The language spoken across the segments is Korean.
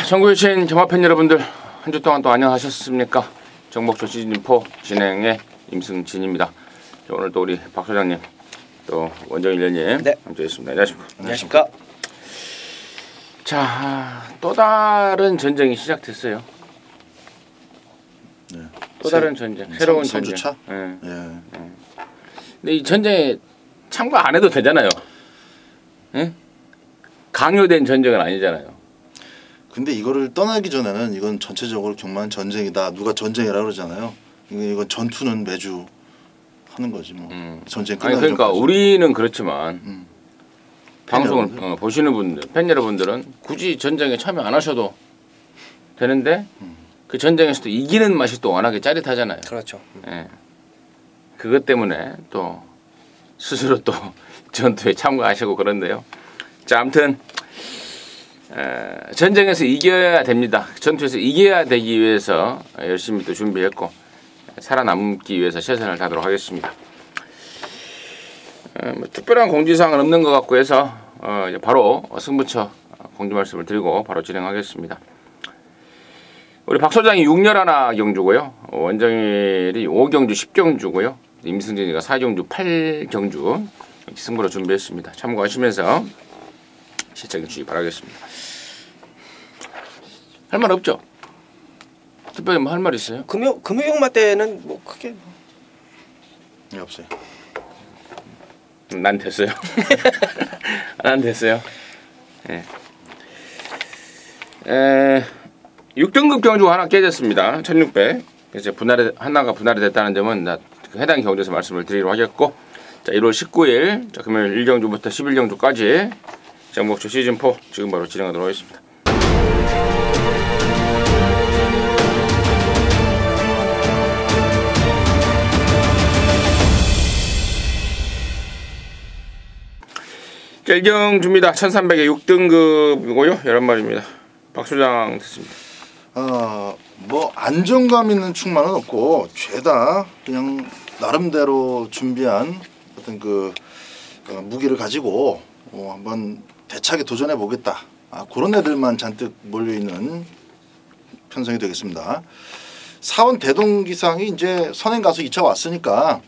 전국에 계신 경마팬 여러분들 한 주 동안 또 안녕하셨습니까? 정복조 시즌4 진행의 임승진입니다. 오늘 또 우리 박 소장님 또 원정일련님 네. 함께했습니다. 안녕하십니까? 안녕하십니까? 자, 또 다른 전쟁이 시작됐어요. 네. 또 다른 전쟁, 새로운 전쟁. 선주차? 예. 예. 근데 이 전쟁에 참가 안 해도 되잖아요. 예? 강요된 전쟁은 아니잖아요. 근데 이거를 떠나기 전에는 이건 전체적으로 경마는 전쟁이다. 누가 전쟁이라 그러잖아요. 이건 전투는 매주 하는 거지 뭐. 전쟁 끝나기 아니 그러니까 전까지. 우리는 그렇지만 방송을 여러분들? 보시는 분들, 팬 여러분들은 굳이 전쟁에 참여 안 하셔도 되는데 그 전쟁에서도 이기는 맛이 또 워낙에 짜릿하잖아요. 그렇죠. 예. 그것 때문에 또 스스로 또 전투에 참가하시고 그런데요. 자, 아무튼 전쟁에서 이겨야 됩니다. 전투에서 이겨야 되기 위해서 열심히 또 준비했고 살아남기 위해서 최선을 다하도록 하겠습니다. 뭐 특별한 공지사항은 없는 것 같고 해서 이제 바로 승부처 공지 말씀을 드리고 바로 진행하겠습니다. 우리 박 소장이 6열 하나 경주고요. 원정일이 5경주 10경주고요. 임승진이가 4경주 8경주 승부로 준비했습니다. 참고하시면서 시청해 주시기 바라겠습니다. 할 말 없죠? 특별히 뭐 할 말 있어요? 금요경마 때는 뭐 크게 네, 없어요. 난 됐어요. 난 됐어요. 예. 6등급 경주 하나 깨졌습니다. 1600. 그래서 하나가 분할이 됐다는 점은 해당 경주에서 말씀을 드리도록 하겠고, 자 1월 19일 자 금요일 1경주부터 11경주까지 정복조 시즌4 지금 바로 진행하도록 하겠습니다. 자 1경주입니다. 1300에 6등급이고요. 11마리입니다. 박 소장 됐습니다. 뭐 안정감 있는 충만은 없고 죄다 그냥 나름대로 준비한 어떤 그 무기를 가지고 한번 대차게 도전해 보겠다. 그런 애들만 잔뜩 몰려 있는 편성이 되겠습니다. 사원 대동기상이 이제 선행 가서 2차 왔으니까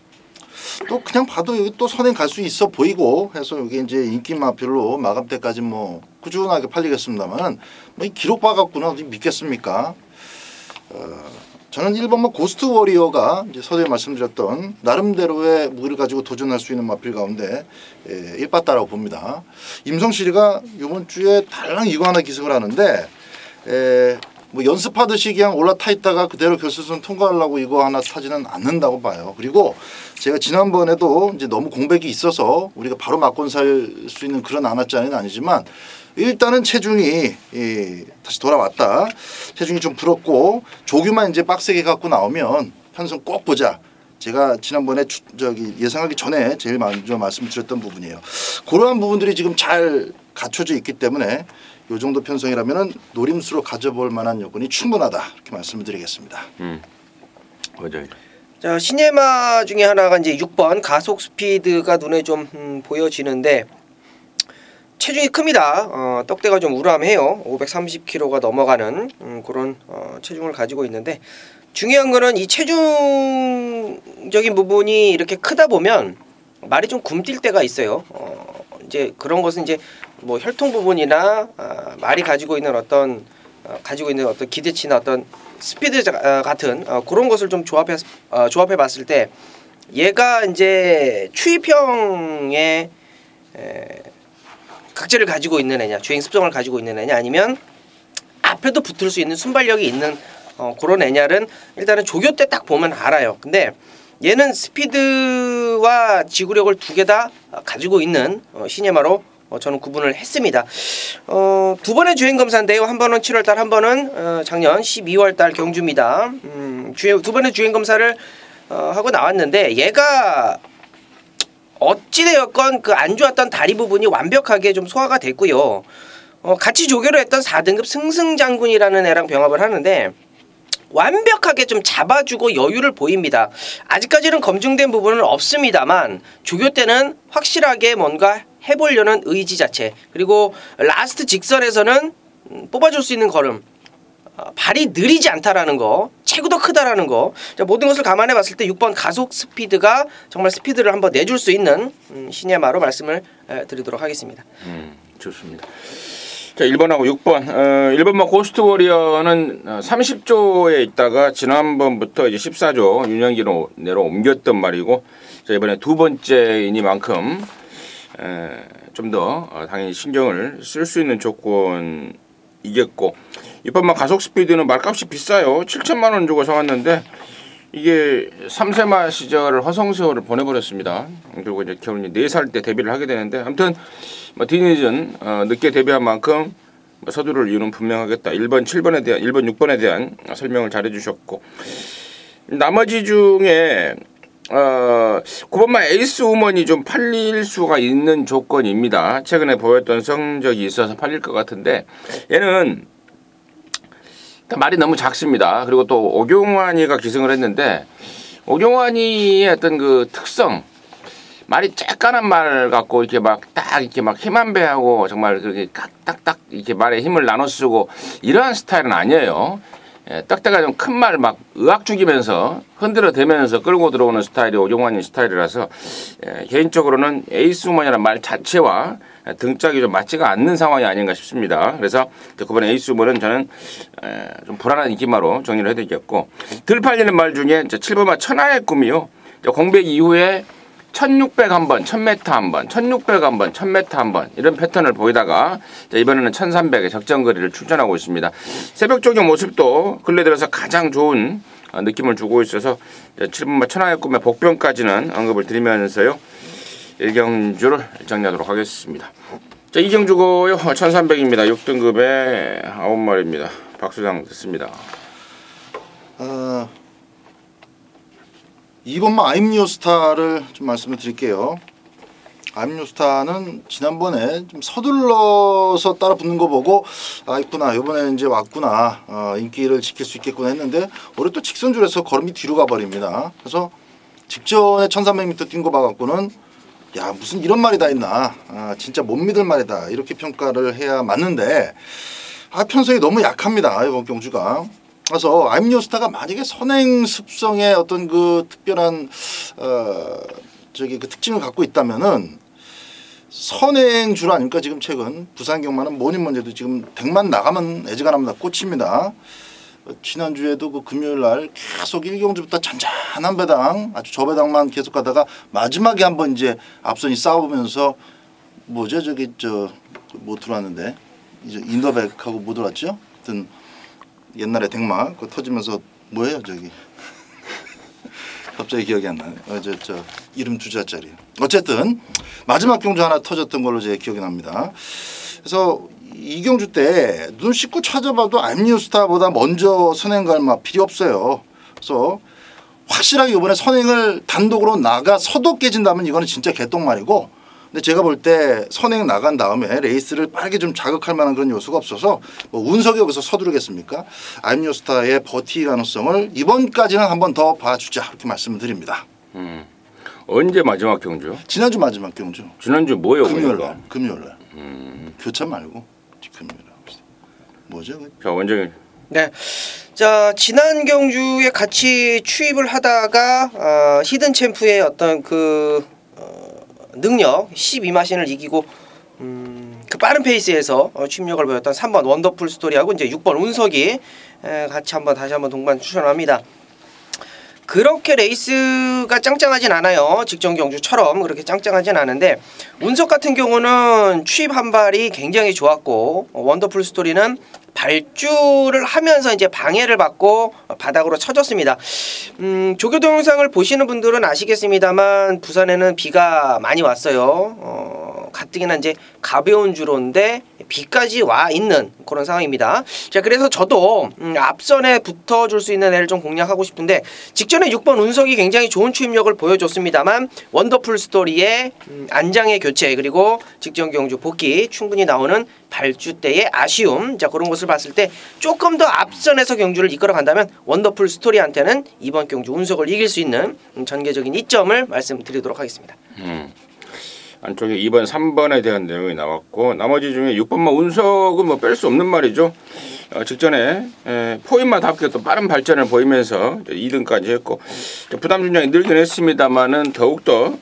또 그냥 봐도 여기 또 선행 갈 수 있어 보이고 해서 여기 이제 인기마별로 마감 때까지 뭐 꾸준하게 팔리겠습니다만 뭐 이 기록 봐갖고는 어디 믿겠습니까? 저는 1번만 고스트 워리어가 이제 서두에 말씀드렸던 나름대로의 무기를 가지고 도전할 수 있는 마필 가운데 1빠따라고 봅니다. 임성실이가 이번 주에 달랑 이거 하나 기승을 하는데 뭐 연습하듯이 그냥 올라타 있다가 그대로 결승선 통과하려고 이거 하나 타지는 않는다고 봐요. 그리고 제가 지난번에도 이제 너무 공백이 있어서 우리가 바로 맞고 살 수 있는 그런 안았자는 아니지만 일단은 체중이 다시 돌아왔다. 체중이 좀 불었고 조규만 이제 빡세게 갖고 나오면 편성 꼭 보자. 제가 지난번에 예상하기 전에 제일 먼저 말씀드렸던 부분이에요. 그러한 부분들이 지금 잘 갖춰져 있기 때문에 이 정도 편성이라면은 노림수로 가져볼 만한 여건이 충분하다 이렇게 말씀을 드리겠습니다. 맞아요. 자 시네마 중에 하나가 이제 6번 가속 스피드가 눈에 좀 보여지는데 체중이 큽니다. 떡대가 좀 우람해요. 530kg가 넘어가는 그런 체중을 가지고 있는데 중요한 거는 이 체중적인 부분이 이렇게 크다 보면 말이 좀 굼뛸 때가 있어요. 이제 그런 것은 이제 뭐 혈통 부분이나 말이 가지고 있는 어떤 기대치나 어떤 스피드 같은 그런 것을 좀 조합해 봤을 때 얘가 이제 추입형의 각질을 가지고 있는 애냐, 주행 습성을 가지고 있는 애냐, 아니면 앞에도 붙을 수 있는 순발력이 있는 그런 애냐는 일단은 조교 때 딱 보면 알아요. 근데 얘는 스피드와 지구력을 두 개 다 가지고 있는 시네마로 저는 구분을 했습니다. 두 번의 주행 검사인데요. 한 번은 7월달, 한 번은 작년 12월달 경주입니다. 두 번의 주행 검사를 하고 나왔는데 얘가 어찌되었건 그 안 좋았던 다리 부분이 완벽하게 좀 소화가 됐고요. 같이 조교를 했던 4등급 승승장군이라는 애랑 병합을 하는데 완벽하게 좀 잡아주고 여유를 보입니다. 아직까지는 검증된 부분은 없습니다만 조교 때는 확실하게 뭔가 해보려는 의지 자체, 그리고 라스트 직선에서는 뽑아줄 수 있는 걸음, 발이 느리지 않다라는 거, 체구도 크다라는 거, 자, 모든 것을 감안해 봤을 때 6번 가속 스피드가 정말 스피드를 한번 내줄 수 있는 신의 마로 말씀을 드리도록 하겠습니다. 좋습니다. 자, 1번하고 6번. 1번만 고스트 워리어는 30조에 있다가 지난번부터 이제 14조 유년기로 내로 옮겼던 말이고, 자, 이번에 두 번째이니만큼 좀 더 당연히 신경을 쓸 수 있는 조건이겠고, 6번만 가속 스피드는 말값이 비싸요. 7천만 원 주고 사왔는데 이게 3세마 시절 허송세월을 보내버렸습니다. 그리고 이제 겨우 4살 때 데뷔를 하게 되는데, 아무튼 뭐 뒤늦은 늦게 데뷔한 만큼 서두를 이유는 분명하겠다. 1번, 7번에 대한 1번, 6번에 대한 설명을 잘해주셨고, 나머지 중에 9번만 에이스 우먼이 좀 팔릴 수가 있는 조건입니다. 최근에 보였던 성적이 있어서 팔릴 것 같은데, 얘는 말이 너무 작습니다. 그리고 또 오경환이가 기승을 했는데, 오경환이의 어떤 그 특성, 말이 쬐깐한 말 갖고 이렇게 막 딱 이렇게 막 힘 한 배하고 정말 그렇게 딱딱딱 이렇게 말에 힘을 나눠 쓰고 이러한 스타일은 아니에요. 딱딱한 좀 큰 말 막 의학 죽이면서 흔들어 대면서 끌고 들어오는 스타일이 오경환이 스타일이라서 개인적으로는 에이스 우먼이라는 말 자체와 등짝이 좀 맞지가 않는 상황이 아닌가 싶습니다. 그래서 그번에 에이스 우먼은 저는 좀 불안한 인기마로 정리를 해드리겠고, 들 팔리는 말 중에 7번마 천하의 꿈이요. 공백 이후에 1600 한 번, 1000m 한 번, 1600 한 번, 1000m 한 번 이런 패턴을 보이다가 이번에는 1300의 적정거리를 출전하고 있습니다. 새벽 조경 모습도 근래 들어서 가장 좋은 느낌을 주고 있어서 7번마 천하의 꿈의 복병까지는 언급을 드리면서요, 1경주를 정리하도록 하겠습니다. 자, 2경주고요. 1300입니다. 6등급의 9마리입니다. 박수장 듣습니다. 2번만 아임뉴스타를 좀 말씀을 드릴게요. 아임뉴스타는 지난번에 좀 서둘러서 따라 붙는 거 보고 있구나, 이번에 이제 왔구나, 인기를 지킬 수 있겠구나 했는데 올해 또 직선줄에서 걸음이 뒤로 가버립니다. 그래서 직전에 1300m 뛴 거 봐갖고는 야, 무슨 이런 말이 다 있나, 진짜 못 믿을 말이다, 이렇게 평가를 해야 맞는데, 편성이 너무 약합니다, 이번 경주가. 그래서 아임뉴스타가 만약에 선행 습성의 어떤 그 특별한 그 특징을 갖고 있다면은 선행줄 아닙니까? 지금 최근 부산 경마는 뭐니 뭐니 해도 지금 덱만 나가면 애지간하면 꽂힙니다. 지난주에도 그 금요일 날 계속 1경주부터 잔잔한 배당, 아주 저 배당만 계속 가다가 마지막에 한번 이제 앞선이 싸우면서 뭐죠? 뭐 들어왔는데 이제 인더백하고 뭐 들어왔죠? 하여튼 옛날에 덱마 그거 터지면서 뭐예요 저기 갑자기 기억이 안 나네. 저 이름 2자짜리. 어쨌든 마지막 경주 하나 터졌던 걸로 제 기억이 납니다. 그래서 이 경주 때 눈 씻고 찾아봐도 아임뉴스타보다 먼저 선행 갈 맛 필요 없어요. 그래서 확실하게 이번에 선행을 단독으로 나가서도 깨진다면 이거는 진짜 개똥말이고, 근데 제가 볼 때 선행 나간 다음에 레이스를 빠르게 좀 자극할 만한 그런 요소가 없어서 뭐 운석이 여기서 서두르겠습니까? 아임뉴스타의 버티 가능성을 이번까지는 한번 더 봐주자, 이렇게 말씀을 드립니다. 언제 마지막 경주요? 지난주 마지막 경주. 지난주 뭐예요? 금요일날. 금요일날. 교차 말고 금요일. 뭐죠? 자, 원장님. 네. 자, 지난 경주에 같이 추입을 하다가 히든 챔프의 어떤 그 능력 12마신을 이기고 그 빠른 페이스에서 추입력을 보였던 3번 원더풀 스토리하고 이제 6번 운석이 같이 다시 한번 동반 출전합니다. 그렇게 레이스가 짱짱하진 않아요. 직전 경주처럼 그렇게 짱짱하진 않은데, 운석 같은 경우는 추입 한 발이 굉장히 좋았고, 원더풀 스토리는 발주를 하면서 이제 방해를 받고 바닥으로 쳐졌습니다. 조교 동영상을 보시는 분들은 아시겠습니다만 부산에는 비가 많이 왔어요. 가뜩이나 이제 가벼운 주로인데 비까지 와 있는 그런 상황입니다. 자, 그래서 저도 앞선에 붙어줄 수 있는 애를 좀 공략하고 싶은데, 직전에 6번 운석이 굉장히 좋은 추임력을 보여줬습니다만 원더풀 스토리의 안장의 교체, 그리고 직전 경주 복귀 충분히 나오는 발주 때의 아쉬움, 자, 그런 것을 봤을 때 조금 더 앞선에서 경주를 이끌어 간다면 원더풀 스토리한테는 이번 경주 운석을 이길 수 있는 전개적인 이점을 말씀드리도록 하겠습니다. 안쪽에 2번, 3번에 대한 내용이 나왔고 나머지 중에 6번만 운석은 뭐 뺄 수 없는 말이죠. 직전에 포인마다 합격 또 빠른 발전을 보이면서 2등까지 했고 부담 중량이 늘긴 했습니다만은 더욱더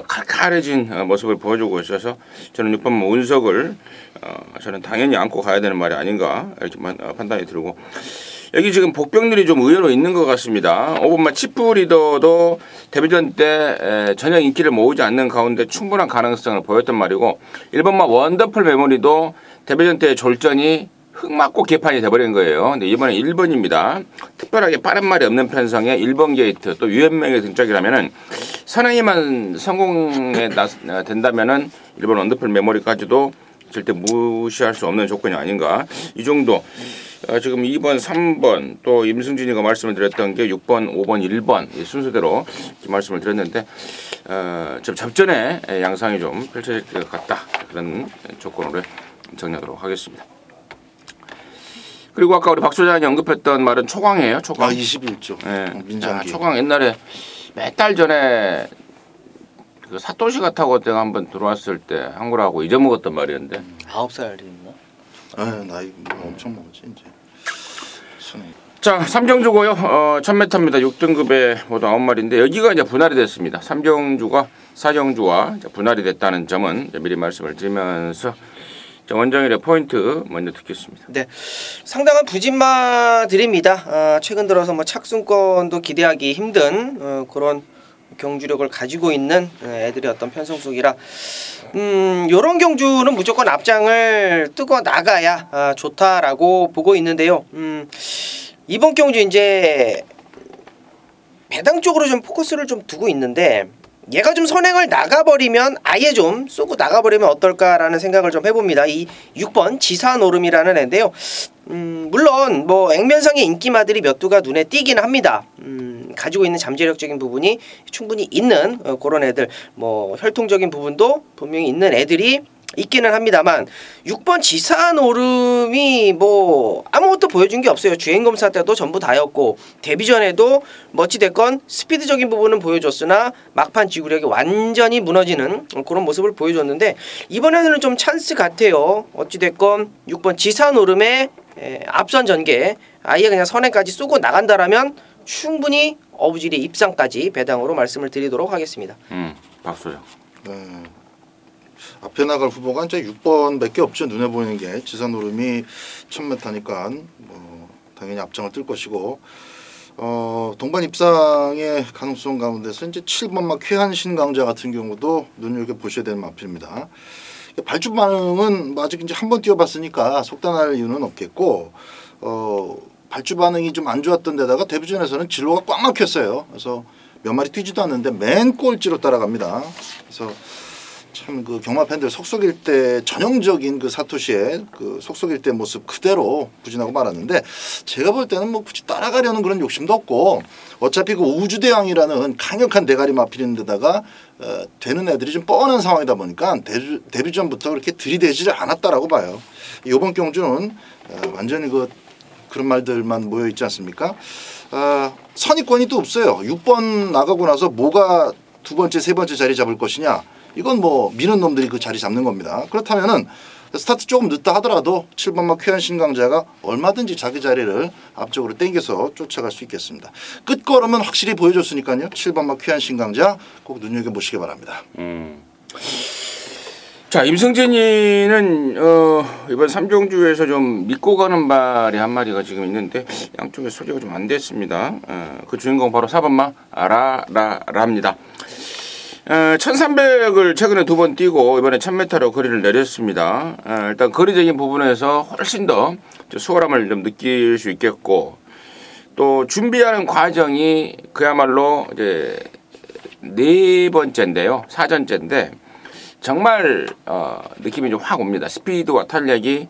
칼칼해진 모습을 보여주고 있어서 저는 6번만 운석을 저는 당연히 안고 가야 되는 말이 아닌가 이렇게만 판단이 들고 여기 지금 복병률이 좀 의외로 있는 것 같습니다. 5번마 치프 리더도 데뷔전 때 전혀 인기를 모으지 않는 가운데 충분한 가능성을 보였단 말이고 1번마 원더풀 메모리도 데뷔전 때 졸전이 흙 맞고 개판이 돼버린 거예요. 근데 이번에 1번입니다. 특별하게 빠른 말이 없는 편성에 1번 게이트 또 유연명의 등짝이라면은 선행이만 성공에 된다면은 1번 원더풀 메모리까지도 절대 무시할 수 없는 조건이 아닌가. 이 정도. 지금 2번, 3번 또 임승진이가 말씀을 드렸던 게 6번, 5번, 1번 이 순서대로 말씀을 드렸는데 좀 접전에 양상이 좀 펼쳐질 것 같다. 그런 조건으로 정리하도록 하겠습니다. 그리고 아까 우리 박 소장이 언급했던 말은 초광이에요. 초광. 21조. 네. 민장기. 초광 옛날에 몇 달 전에 그 사토시가 타고 내가 한번 들어왔을 때 한 거라고 잊어먹었던 말이었는데 9살이었나? 네, 나이 뭐 엄청 먹었지 이제. 손에. 자, 3경주고요. 1000m입니다. 6등급에 모두 9마리인데 여기가 이제 분할이 됐습니다. 3경주가 4경주와 분할이 됐다는 점은 미리 말씀을 드리면서 원정일의 포인트 먼저 듣겠습니다. 네, 상당한 부진마들입니다. 최근 들어서 뭐 착순권도 기대하기 힘든 그런 경주력을 가지고 있는 애들의 어떤 편성속이라 요런 경주는 무조건 앞장을 뜨고 나가야 좋다라고 보고 있는데요. 이번 경주 이제 배당 쪽으로 좀 포커스를 좀 두고 있는데 얘가 좀 선행을 나가버리면 아예 좀 쏘고 나가버리면 어떨까라는 생각을 좀 해봅니다. 이 6번 지사노름이라는 애인데요. 물론 뭐 액면상의 인기마들이 몇 두가 눈에 띄긴 합니다. 가지고 있는 잠재력적인 부분이 충분히 있는 그런 애들, 뭐 혈통적인 부분도 분명히 있는 애들이 있기는 합니다만 6번 지사노름이 뭐 아무것도 보여준 게 없어요. 주행검사 때도 전부 다였고 데뷔전에도 어찌됐건 스피드적인 부분은 보여줬으나 막판 지구력이 완전히 무너지는 그런 모습을 보여줬는데 이번에는 좀 찬스 같아요. 어찌됐건 6번 지사노름의 앞선 전개 아예 그냥 선행까지 쏘고 나간다라면 충분히 어부지리 입상까지 배당으로 말씀을 드리도록 하겠습니다. 박소영. 네. 앞에 나갈 후보가 이제 6번밖에 없죠. 눈에 보이는 게 지사노름이 1000m니까 뭐 당연히 앞장을 뜰 것이고 동반 입상의 가능성 가운데서 이제 7번마 쾌한신 강자 같은 경우도 눈여겨 보셔야 되는 마필입니다. 발주 반응은 아직 이제 한 번 뛰어봤으니까 속단할 이유는 없겠고 발주 반응이 좀 안 좋았던 데다가 데뷔전에서는 진로가 꽉 막혔어요. 그래서 몇 마리 뛰지도 않는데 맨 꼴찌로 따라갑니다. 그래서 참 그 경마 팬들 속속일 때 전형적인 그 사토시의 그 속속일 때 모습 그대로 부진하고 말았는데 제가 볼 때는 뭐 굳이 따라가려는 그런 욕심도 없고 어차피 그 우주대왕이라는 강력한 대가리 마필인 데다가 되는 애들이 좀 뻔한 상황이다 보니까 데뷔전부터 그렇게 들이대지를 않았다라고 봐요. 이번 경주는 완전히 그런 말들만 모여 있지 않습니까? 선입권이 또 없어요. 6번 나가고 나서 뭐가 두 번째, 세 번째 자리 잡을 것이냐. 이건 뭐 미는 놈들이 그 자리 잡는 겁니다. 그렇다면은 스타트 조금 늦다 하더라도 7번마 쾌한신 강자가 얼마든지 자기 자리를 앞쪽으로 당겨서 쫓아갈 수 있겠습니다. 끝걸음은 확실히 보여줬으니까요. 7번마 쾌한신 강자 꼭 눈여겨보시기 바랍니다. 자, 임승진이는 이번 3경주에서 좀 믿고 가는 말이 한 마리가 지금 있는데 양쪽에 소개가 좀 안 됐습니다. 그 주인공 바로 4번마 라라라입니다. 1300을 최근에 2번 뛰고 이번에 1000m로 거리를 내렸습니다. 일단 거리적인 부분에서 훨씬 더 수월함을 좀 느낄 수 있겠고 또 준비하는 과정이 그야말로 이제 4번째인데요. 4전째인데 정말 느낌이 좀 확 옵니다. 스피드와 탄력이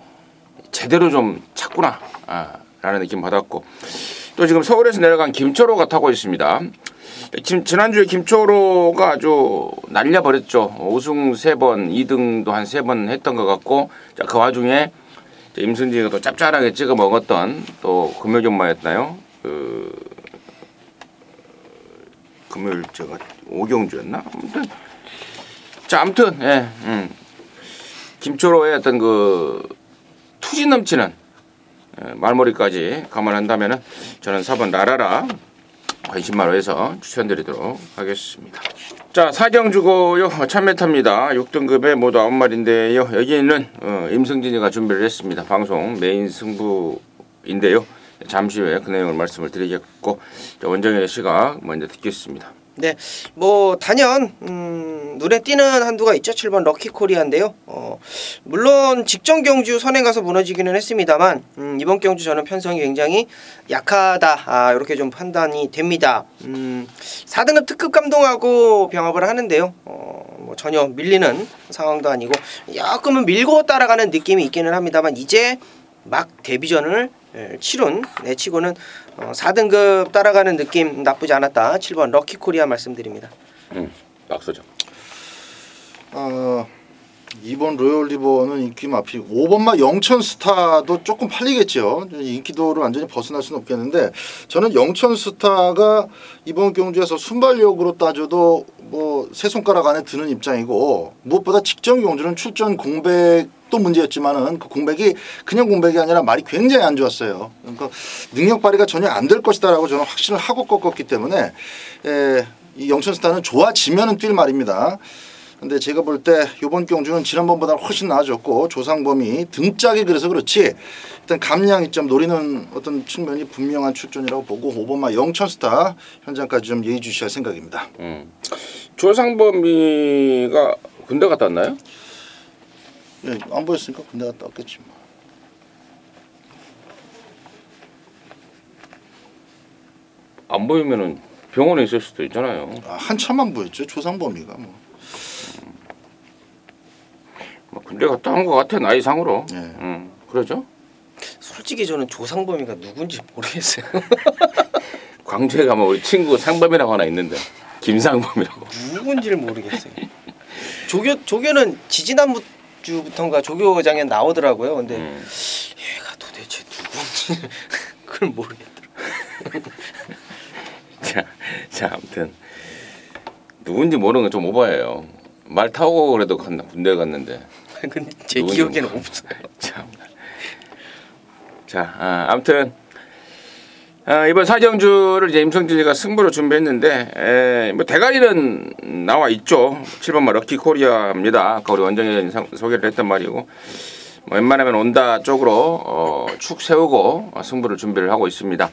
제대로 좀 찼구나 라는 느낌 받았고 또 지금 서울에서 내려간 김초로가 타고 있습니다. 지난주에 김초로가 아주 날려버렸죠. 우승 3번, 2등도 한 3번 했던 것 같고 그 와중에 임승진이가 또 짭짤하게 찍어 먹었던 또 금요경마였나요? 금요일 제가 5경주였나? 아무튼 자, 아무튼 예, 김초로의 어떤 그 투지 넘치는 말머리까지 감안한다면은 저는 4번 라라라 관심마로해서 추천드리도록 하겠습니다. 자, 사경주고요 참메타입니다. 6등급에 모두 9마리인데요. 여기는 임승진이가 준비를 했습니다. 방송 메인 승부인데요. 잠시 후에 그 내용을 말씀을 드리겠고, 원정현의 시각 먼저 듣겠습니다. 네, 뭐 단연 눈에 띄는 한두가 있죠. 7번 럭키코리아인데요. 물론 직전 경주 선행 가서 무너지기는 했습니다만 이번 경주 저는 편성이 굉장히 약하다, 이렇게 좀 판단이 됩니다. 4등급 특급 감동하고 병합을 하는데요. 뭐 전혀 밀리는 상황도 아니고 조금은 밀고 따라가는 느낌이 있기는 합니다만, 이제 막 데뷔전을 치룬 내치고는 4등급 따라가는 느낌 나쁘지 않았다. 7번 럭키코리아 말씀드립니다. 박소정. 2번 로열리버는 인기 마피, 5번마 영천스타도 조금 팔리겠죠. 인기도를 완전히 벗어날 수는 없겠는데, 저는 영천스타가 이번 경주에서 순발력으로 따져도 뭐 세 손가락 안에 드는 입장이고, 무엇보다 직전 경주는 출전 공백도 문제였지만은 그 공백이 그냥 공백이 아니라 말이 굉장히 안 좋았어요. 그러니까 능력 발휘가 전혀 안 될 것이다라고 저는 확신을 하고 꺾었기 때문에 이 영천스타는 좋아지면은 뛸 말입니다. 근데 제가 볼 때 이번 경주는 지난번보다 훨씬 나아졌고, 조상범이 등짝이 그래서 그렇지 일단 감량이 좀 노리는 어떤 측면이 분명한 출전이라고 보고, 5번마 영천스타 현장까지 좀 예의주시할 생각입니다. 조상범이가 군대 갔다 왔나요? 예, 안 보였으니까 군대 갔다 왔겠지 뭐. 안 보이면은 병원에 있을 수도 있잖아요. 한참만 보였죠, 조상범이가 뭐. 군대 갔다 온 것 같아, 나이상으로. 예. 그러죠? 솔직히 저는 조상범이가 누군지 모르겠어요. 광주에 가면 우리 친구 상범이라고 하나 있는데, 김상범이라고. 누군지를 모르겠어요. 조교는 지지난주부터인가 조교장에 나오더라고요. 근데 얘가 도대체 누군지 그걸 모르겠더라고요. 자, 아무튼 누군지 모르는 건 좀 오버예요. 말 타고 그래도 군대 갔는데. 근데 제 기억에는 없어요. 참. 자, 아무튼 이번 사경주를 이제 임성진이가 승부로 준비했는데, 뭐 대가리는 나와 있죠. 7번마 럭키코리아입니다. 아까 우리 원정현이 소개를 했던 말이고, 뭐 웬만하면 온다 쪽으로 축 세우고 승부를 준비를 하고 있습니다.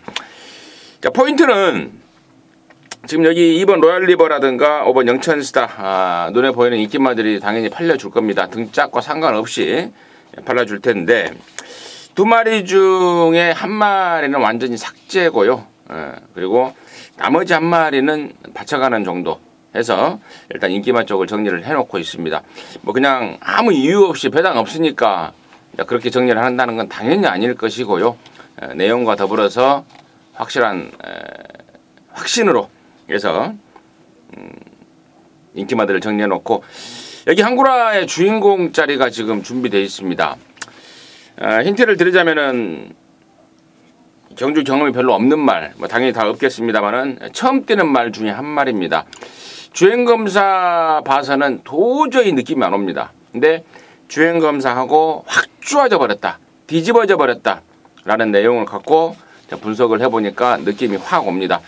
자, 포인트는 지금 여기 2번 로얄리버라든가 5번 영천스타, 눈에 보이는 인기마들이 당연히 팔려줄 겁니다. 등짝과 상관없이 팔려줄 텐데, 두 마리 중에 한 마리는 완전히 삭제고요. 그리고 나머지 한 마리는 받쳐가는 정도 해서 일단 인기마 쪽을 정리를 해놓고 있습니다. 뭐 그냥 아무 이유 없이 배당 없으니까 그렇게 정리를 한다는 건 당연히 아닐 것이고요. 내용과 더불어서 확실한 확신으로 해서 인기마들을 정리해놓고, 여기 한구라의 주인공 자리가 지금 준비되어 있습니다. 힌트를 드리자면은 경주 경험이 별로 없는 말, 뭐 당연히 다 없겠습니다만은 처음 뛰는 말 중에 한 말입니다. 주행검사 봐서는 도저히 느낌이 안 옵니다. 근데 주행검사하고 확 좋아져 버렸다, 뒤집어져 버렸다 라는 내용을 갖고 분석을 해보니까 느낌이 확 옵니다.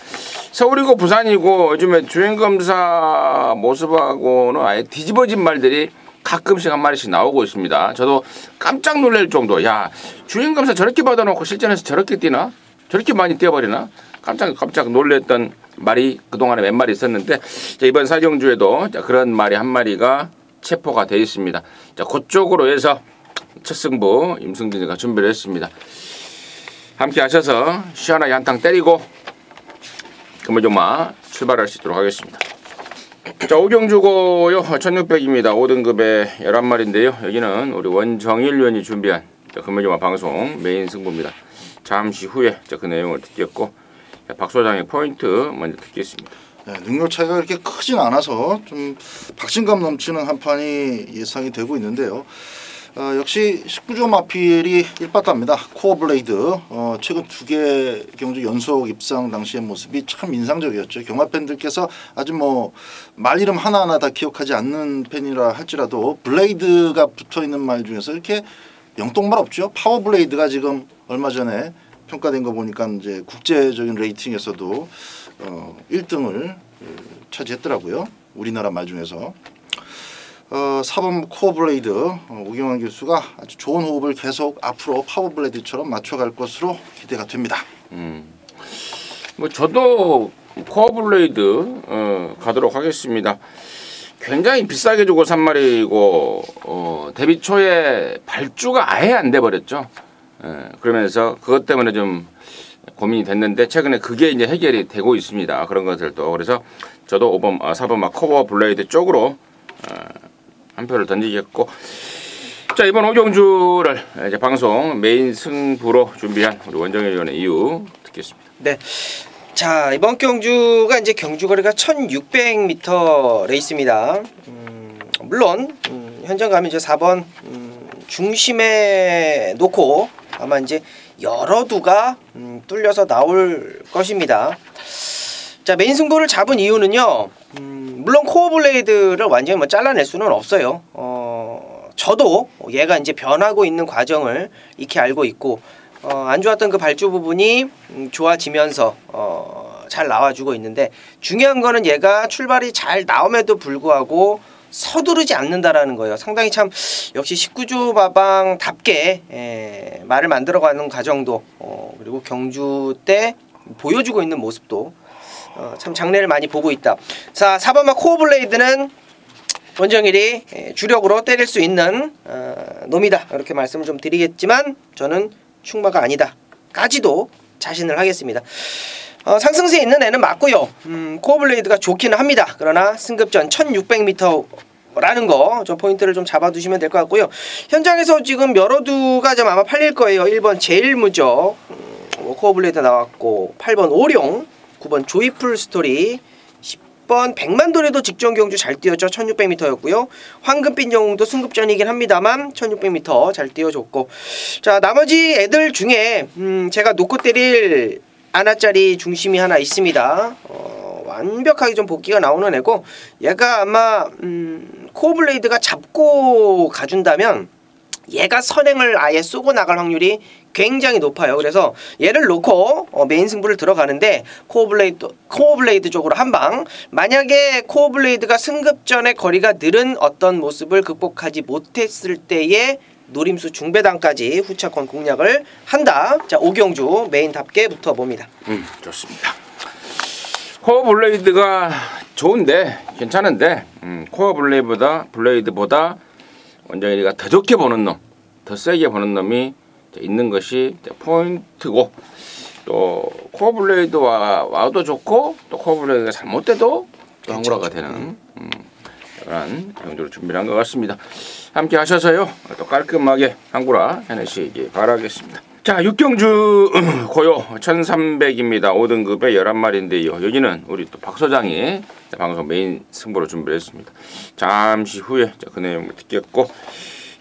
서울이고 부산이고 요즘에 주행검사 모습하고는 아예 뒤집어진 말들이 가끔씩 한 마리씩 나오고 있습니다. 저도 깜짝 놀랄 정도, 야, 주행검사 저렇게 받아놓고 실전에서 저렇게 뛰나? 저렇게 많이 뛰어버리나? 깜짝 놀랐던 말이 그동안에 몇 마리 있었는데, 이번 사경주에도 그런 말이 한 마리가 체포가 되어 있습니다. 자, 그쪽으로 해서 첫 승부 임승진이가 준비를 했습니다. 함께 하셔서 시원하게 한탕 때리고 금요정마 출발할 수 있도록 하겠습니다. 자, 오경주고요 1600입니다. 5등급에 11마리인데요. 여기는 우리 원정일 위원이 준비한 금요정마 방송 메인 승부입니다. 잠시 후에 그 내용을 듣겠고, 박 소장의 포인트 먼저 듣겠습니다. 네, 능력 차이가 그렇게 크진 않아서 좀 박진감 넘치는 한 판이 예상이 되고 있는데요. 역시 19조 마필이 1바다입니다. 코어 블레이드 최근 2개 경주 연속 입상 당시의 모습이 참 인상적이었죠. 경마 팬들께서 아주 뭐 말 이름 하나하나 다 기억하지 않는 팬이라 할지라도 블레이드가 붙어있는 말 중에서 이렇게 영똥말 없죠. 파워 블레이드가 지금 얼마 전에 평가된 거 보니까 이제 국제적인 레이팅에서도 1등을 차지했더라고요. 우리나라 말 중에서. 4번 코어블레이드 오경환 교수가 아주 좋은 호흡을 계속 앞으로 파워블레이드처럼 맞춰갈 것으로 기대가 됩니다. 뭐 저도 코어블레이드 가도록 하겠습니다. 굉장히 비싸게 주고 산 말이고 데뷔 초에 발주가 아예 안 돼 버렸죠. 그러면서 그것 때문에 좀 고민이 됐는데 최근에 그게 이제 해결이 되고 있습니다. 그런 것들도. 그래서 저도 5번 4번 코어블레이드 쪽으로 한 표를 던지겠고, 자 이번 오경주를 이제 방송 메인 승부로 준비한 우리 원정현 위원의 이유 듣겠습니다. 네. 자 이번 경주가 이제 경주 거리가 1600m 레이스입니다. 물론 현장 가면 이제 4번 중심에 놓고 아마 이제 여러 두가 뚫려서 나올 것입니다. 자 메인 승부를 잡은 이유는요. 물론 코어블레이드를 완전히 뭐 잘라낼 수는 없어요. 저도 얘가 이제 변하고 있는 과정을 익히 알고 있고 안 좋았던 그 발주 부분이 좋아지면서 잘 나와주고 있는데, 중요한 거는 얘가 출발이 잘 나옴에도 불구하고 서두르지 않는다라는 거예요. 상당히 참 역시 19조 마방답게 말을 만들어가는 과정도 그리고 경주 때 보여주고 있는 모습도 참 장래를 많이 보고 있다. 자 4번마 코어블레이드는 원정일이 주력으로 때릴 수 있는 놈이다, 이렇게 말씀을 좀 드리겠지만 저는 충마가 아니다 까지도 자신을 하겠습니다. 상승세에 있는 애는 맞고요. 코어블레이드가 좋기는 합니다. 그러나 승급전 1600m라는 거 좀 포인트를 좀 잡아두시면 될 것 같고요. 현장에서 지금 여러 두가 좀 아마 팔릴 거예요. 1번 제일무적 코어블레이드 나왔고, 8번 오룡, 9번 조이풀 스토리, 10번 백만돌에도 직전 경주 잘 뛰었죠. 1600m였고요. 황금빛 영웅도 승급전이긴 합니다만 1600m 잘 뛰어줬고, 자 나머지 애들 중에 제가 놓고 때릴 아나짜리 중심이 하나 있습니다. 완벽하게 좀 복귀가 나오는 애고, 얘가 아마 코어블레이드가 잡고 가준다면 얘가 선행을 아예 쏘고 나갈 확률이 굉장히 높아요. 그래서 얘를 놓고 메인 승부를 들어가는데 코어블레이드 쪽으로 한방, 만약에 코어블레이드가 승급전의 거리가 늘은 어떤 모습을 극복하지 못했을 때의 노림수 중배당까지 후차권 공략을 한다. 자 오경주 메인답게 붙어봅니다. 좋습니다. 코어블레이드가 좋은데 괜찮은데 코어블레이드보다 원정일이가 더 좋게 보는 놈, 더 세게 보는 놈이 있는 것이 포인트고, 또 코어블레이드와 와도 좋고 또 코어블레이드가 잘못돼도 또 항구라가 되는 그런 경주를 준비한 것 같습니다. 함께 하셔서요 또 깔끔하게 항구라 해내시기 바라겠습니다. 자 6경주 고요 1300입니다. 5등급에 11마리인데요. 여기는 우리 또 박 소장이 방송 메인 승부로 준비를 했습니다. 잠시 후에 그 내용을 듣겠고,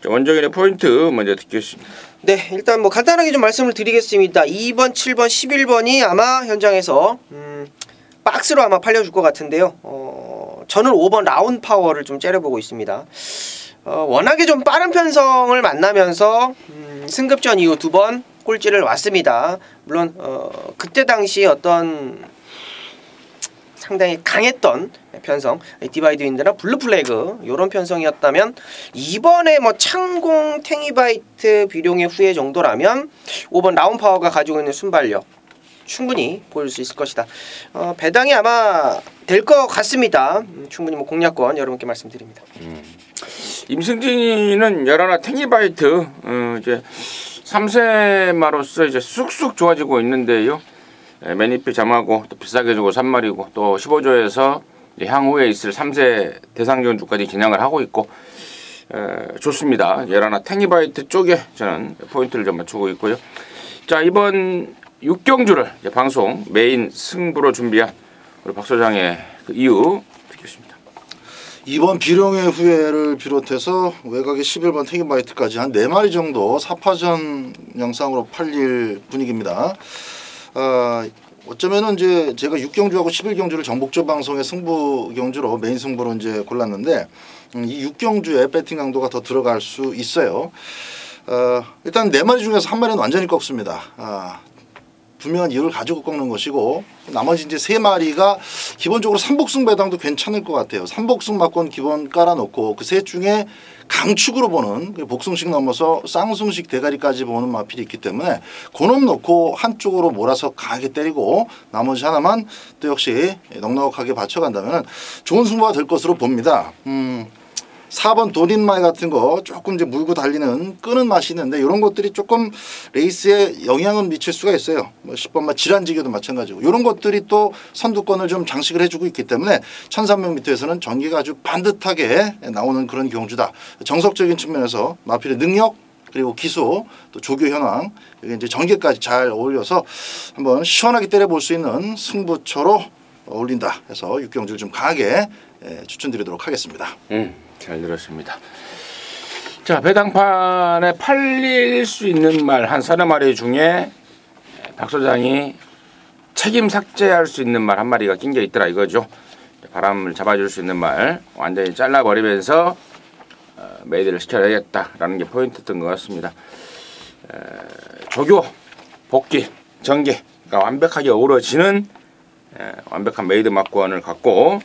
원정일의 포인트 먼저 듣겠습니다. 네, 일단 뭐 간단하게 좀 말씀을 드리겠습니다. 2번, 7번, 11번이 아마 현장에서 박스로 아마 팔려줄 것 같은데요. 저는 5번 라운 파워를 좀 째려보고 있습니다. 워낙에 좀 빠른 편성을 만나면서 승급전 이후 2번 꼴찌를 왔습니다. 물론 그때 당시 어떤 상당히 강했던 편성, 디바이드 윈드나 블루 플래그 요런 편성이었다면, 이번에 뭐 창공 탱이바이트 비룡의 후예 정도라면 5번 라운 파워가 가지고 있는 순발력 충분히 보여줄 수 있을 것이다. 배당이 아마 될 것 같습니다. 충분히 뭐 공략권 여러분께 말씀드립니다. 임승진이는 열하나 탱이바이트 이제 3세마로서 이제 쑥쑥 좋아지고 있는데요. 매니피 잠하고 또 비싸게 주고 3마리고 또 15조에서 향후에 있을 3세 대상경주까지 긴장을 하고 있고 좋습니다. 열하나 탱이바이트 쪽에 저는 포인트를 좀 맞추고 있고요. 자 이번 6경주를 방송 메인 승부로 준비한 우리 박 소장의 그 이유 듣겠습니다. 이번 비룡의 후예를 비롯해서 외곽의 11번 태기바이트까지 한 4마리 정도 4파전 양상으로 팔릴 분위기입니다. 어쩌면은 이제 제가 6경주하고 11경주를 정복조 방송의 승부 경주로 메인 승부로 이제 골랐는데 이 6경주에 배팅 강도가 더 들어갈 수 있어요. 일단 4마리 중에서 한 마리는 완전히 꺾습니다. 분명한 이유를 가지고 꺾는 것이고 나머지 이제 3마리가 기본적으로 삼복승 배당도 괜찮을 것 같아요. 삼복승 막권 기본 깔아놓고 그 셋 중에 강축으로 보는 복승식 넘어서 쌍승식 대가리까지 보는 마필이 있기 때문에 그놈 놓고 한쪽으로 몰아서 강하게 때리고 나머지 하나만 또 역시 넉넉하게 받쳐간다면 좋은 승부가 될 것으로 봅니다. 4번 도린마이 같은 거 조금 이제 물고 달리는 끄는 맛이 있는데 이런 것들이 조금 레이스에 영향은 미칠 수가 있어요. 뭐 10번 질환지교도 마찬가지고 이런 것들이 또 선두권을 좀 장식을 해주고 있기 때문에 1300m에서는 전기가 아주 반듯하게 나오는 그런 경주다. 정석적인 측면에서 마필의 능력 그리고 기수 또 조교 현황 이게 이제 전개까지 잘 어울려서 한번 시원하게 때려볼 수 있는 승부처로 어울린다 해서 6경주를 좀 강하게 추천드리도록 하겠습니다. 잘 들었습니다. 자, 배당판에 팔릴 수 있는 말 한 3마리 중에 박 소장이 책임 삭제할 수 있는 말 한 마리가 낀 게 있더라 이거죠. 바람을 잡아줄 수 있는 말 완전히 잘라버리면서 메이드를 시켜야겠다라는 게 포인트였던 것 같습니다. 조교, 복귀, 전개가 완벽하게 어우러지는 완벽한 메이드 막권을 갖고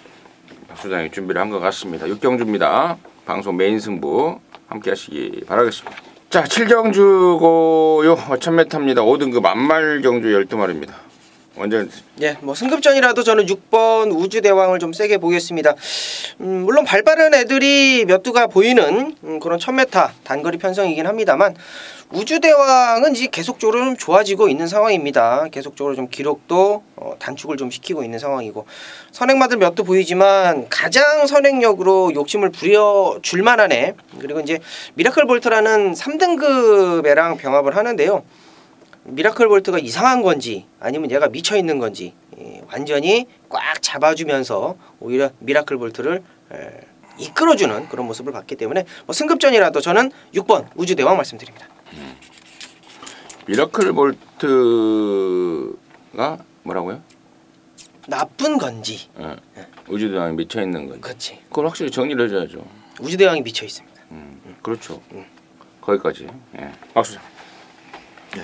박 소장이 준비를 한 것 같습니다. 6경주입니다. 방송 메인 승부 함께 하시기 바라겠습니다. 자, 7경주고요. 1000m입니다. 5등급 만말 경주 12마리입니다. 완전 뭐 승급전이라도 저는 6번 우주대왕을 좀 세게 보겠습니다. 물론 발빠른 애들이 몇 두가 보이는 그런 1000m 단거리 편성이긴 합니다만 우주대왕은 이제 계속적으로 좀 좋아지고 있는 상황입니다. 계속적으로 좀 기록도 단축을 좀 시키고 있는 상황이고 선행마들 몇 두 보이지만 가장 선행력으로 욕심을 부려줄 만한 애 그리고 이제 미라클 볼트라는 3등급 애랑 병합을 하는데요. 미라클 볼트가 이상한 건지 아니면 얘가 미쳐 있는 건지 완전히 꽉 잡아주면서 오히려 미라클 볼트를 이끌어주는 그런 모습을 봤기 때문에 뭐 승급전이라도 저는 6번 우주대왕 말씀드립니다. 미라클 볼트가 뭐라고요? 나쁜 건지 우주대왕이 미쳐 있는 건지. 그렇지. 그걸 확실히 정리를 해줘야죠. 우주대왕이 미쳐 있습니다. 그렇죠. 거기까지. 박수장. 예.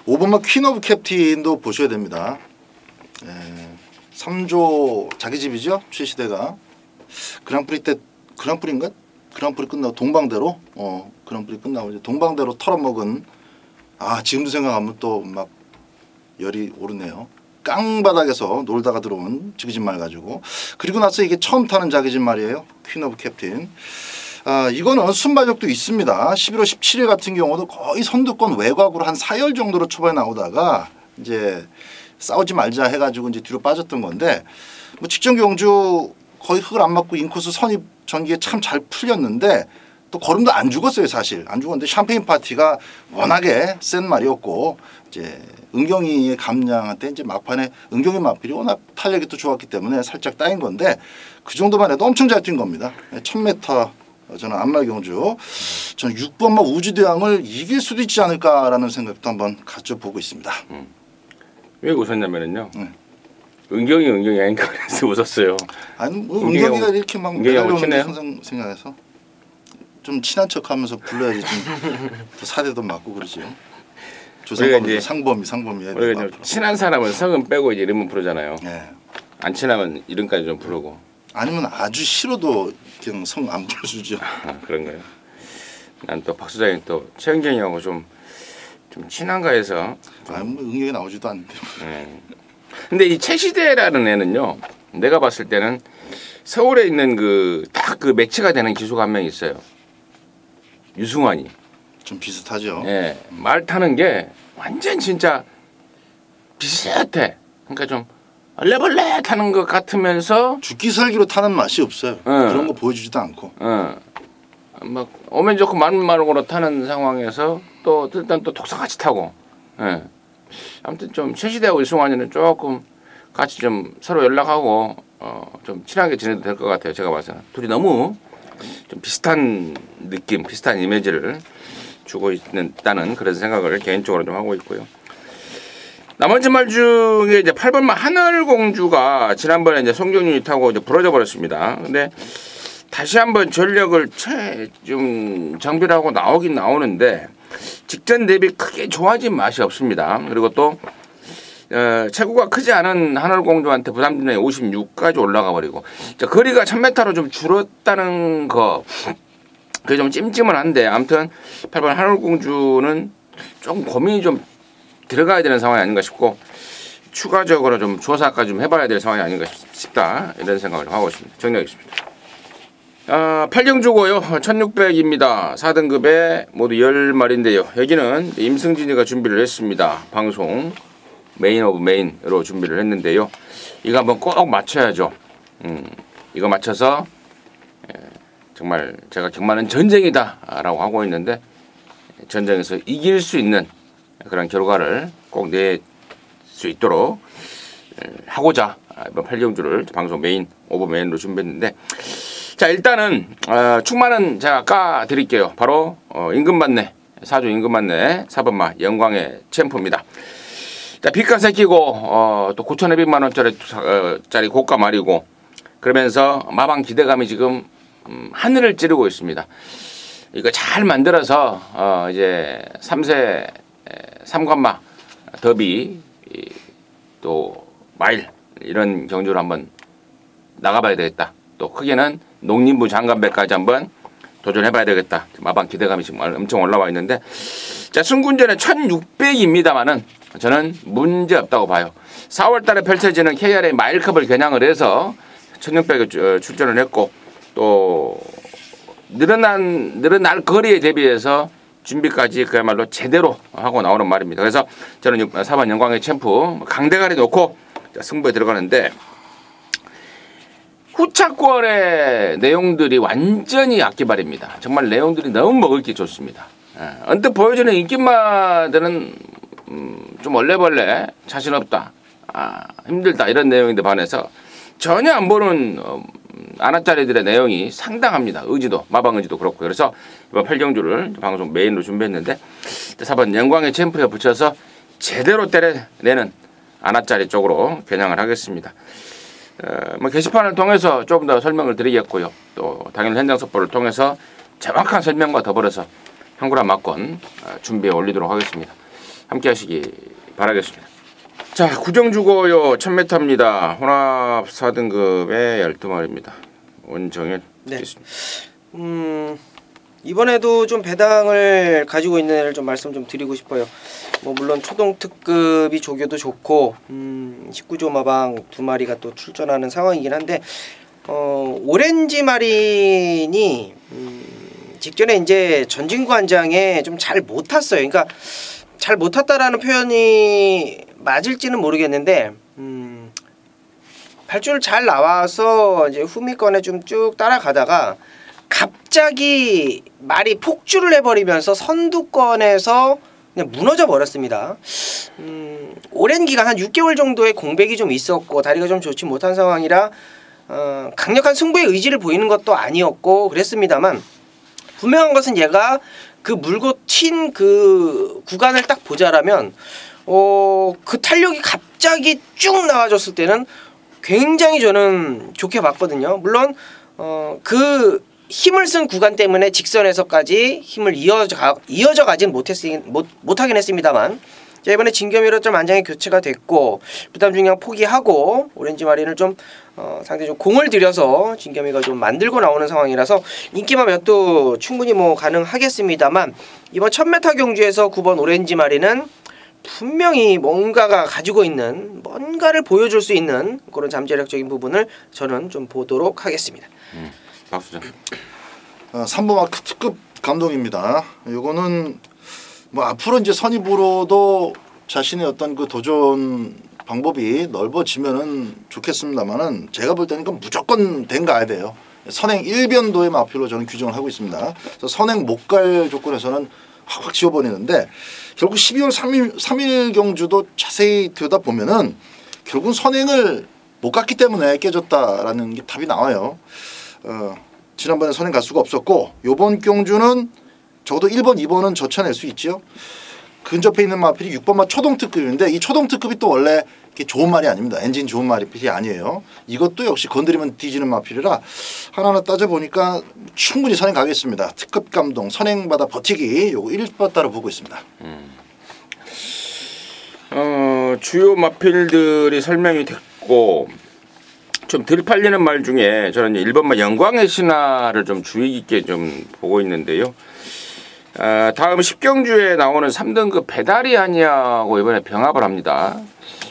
5번마 퀸 오브 캡틴도 보셔야 됩니다. 3조 자기 집이죠. 최시대가 그랑프리 때 그랑프리인가? 그랑프리 끝나고 동방대로 그랑프리 끝나고 이제 동방대로 털어먹은 지금도 생각하면 또 막 열이 오르네요. 깡바닥에서 놀다가 들어온 자기집 말 가지고 그리고 나서 이게 처음 타는 자기집 말이에요. 퀸 오브 캡틴. 이거는 순발력도 있습니다. 11월 17일 같은 경우도 거의 선두권 외곽으로 한 4열 정도로 초반에 나오다가 이제 싸우지 말자 해가지고 이제 뒤로 빠졌던 건데 뭐 직전 경주 거의 흙을 안 맞고 인코스 선입 전기에 참 잘 풀렸는데 또 걸음도 안 죽었어요. 사실 안 죽었는데 샴페인 파티가 워낙에 센 말이었고 이제 은경이의 감량한테 이제 막판에 은경이 마필이 워낙 탄력이 또 좋았기 때문에 살짝 따인 건데 그 정도만 해도 엄청 잘 뛴 겁니다. 1000m 저는 안말경주 저는 6번마 우주대왕을 이길 수도 있지 않을까라는 생각도 한번 가져보고 있습니다. 왜 웃었냐면은요. 은경이 아닌가 그래서 웃었어요. 아니 뭐 은경이가 이렇게 막 은경이하고 친해요? 생각해서 좀 친한 척하면서 불러야지 좀 또 사대도 맞고 그러죠. 조상범이 상범이 우리가 이제 친한 사람은 성은 빼고 이제 이름은 부르잖아요. 네. 안 친하면 이름까지 좀 부르고. 아니면 아주 싫어도 그냥 성 안 불러주죠. 그런가요? 난 또 박수장이 또 최은경이하고 좀 친한가 해서. 뭐 응용이 나오지도 않는데. 근데 이 최시대라는 애는요. 내가 봤을 때는 서울에 있는 딱 그 매치가 되는 기수가 한 명 있어요. 유승환이. 좀 비슷하죠. 말 타는 게 완전 진짜 비슷해. 그러니까 좀 얼레벌레 타는 것 같으면서 죽기 살기로 타는 맛이 없어요. 그런 거 보여주지도 않고. 막 오면 좋고 말면 말고로 타는 상황에서 또 일단 또 독사같이 타고. 아무튼 좀 최시대하고 이승환이는 조금 같이 좀 서로 연락하고 좀 친하게 지내도 될 것 같아요. 제가 봐서는 둘이 너무 좀 비슷한 느낌, 비슷한 이미지를 주고 있다는 그런 생각을 개인적으로 좀 하고 있고요. 나머지 말 중에 이제 8번마 하늘공주가 지난번에 이제 송정윤이 타고 이제 부러져 버렸습니다. 근데 다시 한번 전력을 좀 정비를 하고 나오긴 나오는데 직전 대비 크게 좋아진 맛이 없습니다. 그리고 또 체구가 크지 않은 하늘공주한테 부담주는 56까지 올라가 버리고 거리가 1000m로 좀 줄었다는 거 그게 좀 찜찜은 한데 아무튼 8번 하늘공주는 좀 고민이 좀 들어가야 되는 상황이 아닌가 싶고 추가적으로 좀 조사까지 좀 해봐야 될 상황이 아닌가 싶다 이런 생각을 하고 있습니다. 정리하겠습니다. 8경주고요. 1600입니다. 4등급에 모두 10마리인데요. 여기는 임승진이가 준비를 했습니다. 방송 메인 오브 메인으로 준비를 했는데요. 이거 한번 꼭 맞춰야죠. 이거 맞춰서 정말 제가 경마는 전쟁이다 라고 하고 있는데 전쟁에서 이길 수 있는 그런 결과를 꼭 낼 수 있도록 하고자 이번 8경주를 방송 메인 오브 메인으로 준비했는데 자 일단은 축마는 제가 까 드릴게요. 바로 임금만내 사주 임금만내 4번마 영광의 챔프입니다. 자 빛가 새끼고 또 9,200만원짜리 고가 말이고 그러면서 마방 기대감이 지금 하늘을 찌르고 있습니다. 이거 잘 만들어서 이제 3세 3관마 더비 또 마일 이런 경주를 한번 나가봐야 되겠다. 또 크게는 농림부 장관배까지 한번 도전해봐야 되겠다. 마방 기대감이 지금 엄청 올라와 있는데 자 승군전에 1600입니다만은 저는 문제 없다고 봐요. 4월달에 펼쳐지는 KRA 마일컵을 겨냥을 해서 1600에 출전을 했고 또 늘어날 거리에 대비해서 준비까지 그야말로 제대로 하고 나오는 말입니다. 그래서 저는 4번 영광의 챔프 강대가리 놓고 승부에 들어가는데 후차권의 내용들이 완전히 악기발입니다. 정말 내용들이 너무 먹을 게 좋습니다. 언뜻 보여주는 인기마들은 좀 얼레벌레 자신 없다, 힘들다 이런 내용인데 반해서 전혀 안 보는 아나짜리들의 내용이 상당합니다. 의지도 마방 의지도 그렇고 그래서 이번 8경주를 방송 메인으로 준비했는데 4번 영광의 챔프에 붙여서 제대로 때려내는 아나짜리 쪽으로 겨냥을 하겠습니다. 게시판을 통해서 조금 더 설명을 드리겠고요. 또 당일 현장 속보를 통해서 정확한 설명과 더불어서 한구라 막권 준비해 올리도록 하겠습니다. 함께 하시기 바라겠습니다. 자 구정주고요 1000m입니다. 혼합 4등급의 12마리입니다. 원정일 있습니다. 이번에도 좀 배당을 가지고 있는 애를 좀 말씀 좀 드리고 싶어요. 뭐 물론 초동특급이 조교도 좋고 19조 마방 2마리가 또 출전하는 상황이긴 한데 오렌지 마린이 직전에 이제 전진관장에 좀 잘 못 탔어요. 그러니까 잘 못 탔다라는 표현이 맞을지는 모르겠는데 발줄 잘 나와서 이제 후미권에 좀 쭉 따라가다가 갑자기 말이 폭주를 해버리면서 선두권에서 그냥 무너져 버렸습니다. 오랜 기간 한 6개월 정도의 공백이 좀 있었고 다리가 좀 좋지 못한 상황이라 강력한 승부의 의지를 보이는 것도 아니었고 그랬습니다만 분명한 것은 얘가 그 물고 튄 그 구간을 딱 보자라면 그 탄력이 갑자기 쭉 나와줬을 때는 굉장히 저는 좋게 봤거든요. 물론 그 힘을 쓴 구간 때문에 직선에서까지 힘을 이어져 가진 못하긴 했습니다만 자, 이번에 진겸이로 좀 안장이 교체가 됐고 부담 중량 포기하고 오렌지 마린을 좀 상당히 좀 공을 들여서 진겸이가 좀 만들고 나오는 상황이라서 인기만 몇도 충분히 뭐 가능하겠습니다만 이번 1000m 경주에서 9번 오렌지 마린은 분명히 뭔가가 가지고 있는 뭔가를 보여줄 수 있는 그런 잠재력적인 부분을 저는 좀 보도록 하겠습니다. 박수장. 3번마 특급 감독입니다. 이거는 뭐 앞으로 이제 선입으로도 자신의 어떤 그 도전 방법이 넓어지면은 좋겠습니다만은 제가 볼 때는 무조건 된 가야 돼요. 선행 1변도의 마필로 저는 규정을 하고 있습니다. 그래서 선행 못 갈 조건에서는 확 지워버리는데 결국 12월 3일 경주도 자세히 들여다보면은 결국 선행을 못 갔기 때문에 깨졌다라는 게 답이 나와요. 지난번에 선행 갈 수가 없었고 요번 경주는 적어도 1번, 2번은 젖혀낼 수 있죠. 근접해 있는 마필이 6번마 초동특급인데 이 초동특급이 또 원래 좋은 말이 아닙니다. 엔진 좋은 마필이 아니에요. 이것도 역시 건드리면 뒤지는 마필이라 하나하나 따져보니까 충분히 선행 가겠습니다. 특급 감동, 선행받아 버티기 요거 1번 따라 보고 있습니다. 주요 마필들이 설명이 됐고 좀 덜 팔리는 말 중에 저는 1번마 영광의 신화를 좀 주의 깊게 좀 보고 있는데요. 다음 10경주에 나오는 3등급 배달이 아니야고 이번에 병합을 합니다.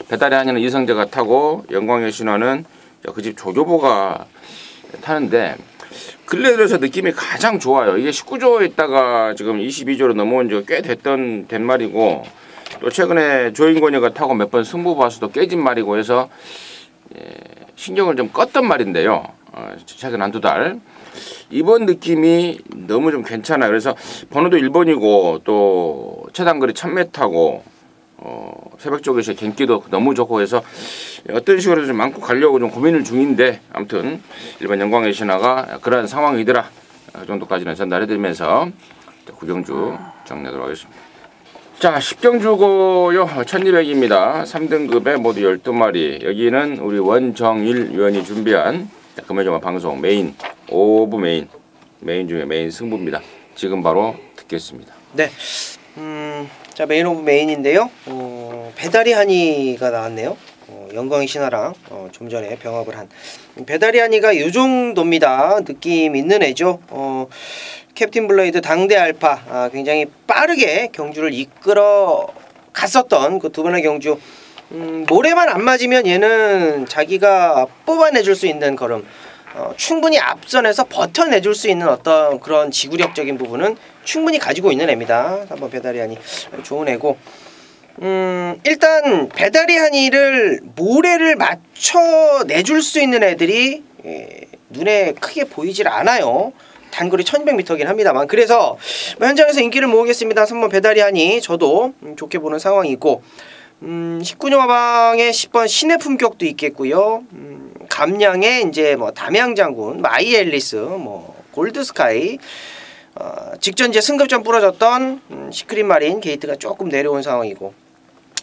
배달이 아니는 이성재가 타고 영광의 신화는 그 집 조교보가 타는데 근래 들어서 느낌이 가장 좋아요. 이게 19조에 있다가 지금 22조로 넘어온 지가 꽤 된 말이고 또 최근에 조인권이가 타고 몇 번 승부 봐서도 깨진 말이고 해서 신경을 좀 껐던 말인데요. 최근 한두 달 이번 느낌이 너무 좀 괜찮아요. 그래서 번호도 1번이고 또 최단거리 1000m고 새벽 쪽에서 경기도 너무 좋고 해서 어떤 식으로 좀 안고 가려고 좀 고민을 중인데 아무튼 일반 영광의 신화가 그런 상황이더라 그 정도까지는 전달해드리면서 구경주 정리하도록 하겠습니다. 자 10경주고요 1200입니다. 3등급에 모두 12마리 여기는 우리 원정일 위원이 준비한 금요일종합 방송 메인 오브 메인 중에 메인 승부입니다. 지금 바로 듣겠습니다. 네. 자 메인 오브 메인인데요. 배달이 하니가 나왔네요. 영광의 신화랑 좀 전에 병합을 한 배달이 하니가 요 정도입니다. 느낌 있는 애죠. 캡틴 블레이드 당대 알파 굉장히 빠르게 경주를 이끌어 갔었던 그 두 번의 경주 모래만 안 맞으면 얘는 자기가 뽑아내줄 수 있는 걸음 충분히 앞선에서 버텨내줄 수 있는 어떤 그런 지구력적인 부분은 충분히 가지고 있는 애입니다. 한번 배달이 하니 좋은 애고 일단 배달이 하니를 모래를 맞춰내줄 수 있는 애들이 눈에 크게 보이질 않아요. 단거리 1200m긴 합니다만 그래서 현장에서 인기를 모으겠습니다. 3번 배달이 하니 저도 좋게 보는 상황이고 19년 화방에 10번 신의 품격도 있겠고요. 감량에 이제 뭐 담양장군, 마이앨리스, 뭐 골드스카이 직전 이제 승급전 부러졌던 시크릿 마린 게이트가 조금 내려온 상황이고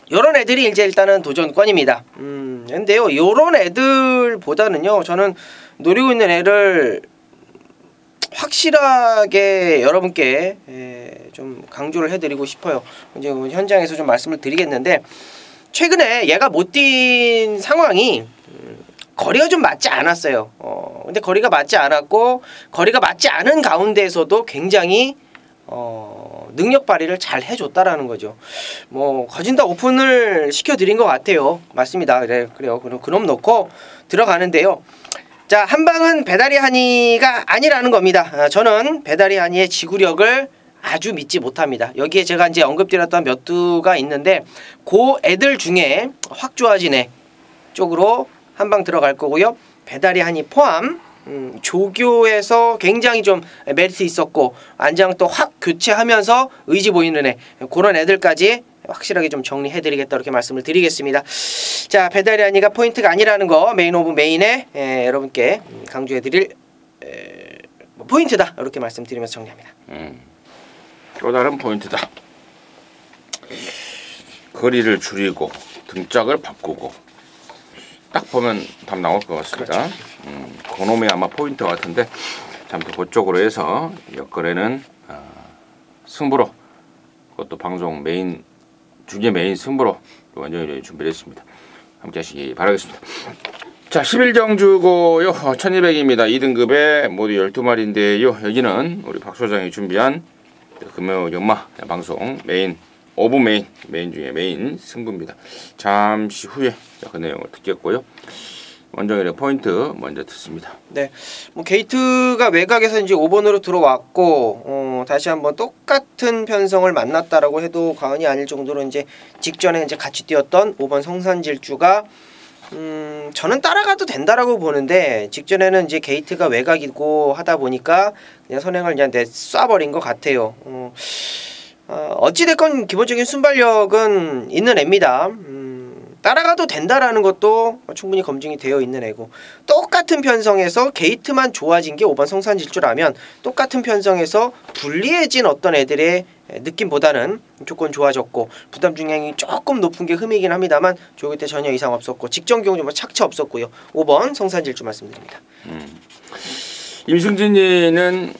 요런 애들이 이제 일단은 도전권입니다. 근데요 요런 애들보다는요 저는 노리고 있는 애를 확실하게 여러분께 좀 강조를 해드리고 싶어요. 이제 현장에서 좀 말씀을 드리겠는데 최근에 얘가 못 뛴 상황이 거리가 좀 맞지 않았어요. 근데 거리가 맞지 않았고 거리가 맞지 않은 가운데에서도 굉장히 능력 발휘를 잘 해줬다라는 거죠. 뭐 거진다 오픈을 시켜드린 것 같아요. 맞습니다. 그래요. 그럼 놓고 들어가는데요. 자, 한방은 배달이 하니가 아니라는 겁니다. 저는 배달이 하니의 지구력을 아주 믿지 못합니다. 여기에 제가 이제 언급드렸던 몇 두가 있는데 그 애들 중에 확 좋아진 애 쪽으로 한방 들어갈 거고요. 배달이 하니 포함 조교에서 굉장히 좀 메리트 있었고 안장 또 확 교체하면서 의지 보이는 애 그런 애들까지 확실하게 좀 정리해드리겠다 이렇게 말씀을 드리겠습니다. 자 배달이 아니가 포인트가 아니라는 거 메인 오브 메인에 여러분께 강조해드릴 포인트다 이렇게 말씀드리면서 정리합니다. 또 다른 포인트다. 거리를 줄이고 등짝을 바꾸고 딱 보면 답 나올 것 같습니다. 그렇죠. 그놈이 아마 포인트 같은데 잠시 그쪽으로 해서 역거래는 승부로 그것도 방송 메인 중계 메인 승부로 완전히 준비를 했습니다. 함께 하시기 바라겠습니다. 자 11경주고요 1200입니다. 2등급에 모두 12마리인데요. 여기는 우리 박 소장이 준비한 금요 연마 방송 메인 오브 메인 중에 메인 승부입니다. 잠시 후에 그 내용을 듣겠고요. 원정일의 포인트 먼저 듣습니다. 네, 뭐 게이트가 외곽에서 이제 5번으로 들어왔고 다시 한번 똑같은 편성을 만났다라고 해도 과언이 아닐 정도로 이제 직전에 이제 같이 뛰었던 5번 성산질주가 저는 따라가도 된다라고 보는데 직전에는 이제 게이트가 외곽이고 하다 보니까 그냥 선행을 그냥 쏴버린 것 같아요. 어찌됐건 기본적인 순발력은 있는 애입니다. 따라가도 된다라는 것도 충분히 검증이 되어 있는 애고, 똑같은 편성에서 게이트만 좋아진 게 5번 성산질주라면 똑같은 편성에서 불리해진 어떤 애들의 느낌보다는 조건 좋아졌고 부담 중량이 조금 높은 게 흠이긴 합니다만 조기 때 전혀 이상 없었고 직전 경주 뭐 착취 없었고요. 5번 성산질주 말씀드립니다. 임승진이는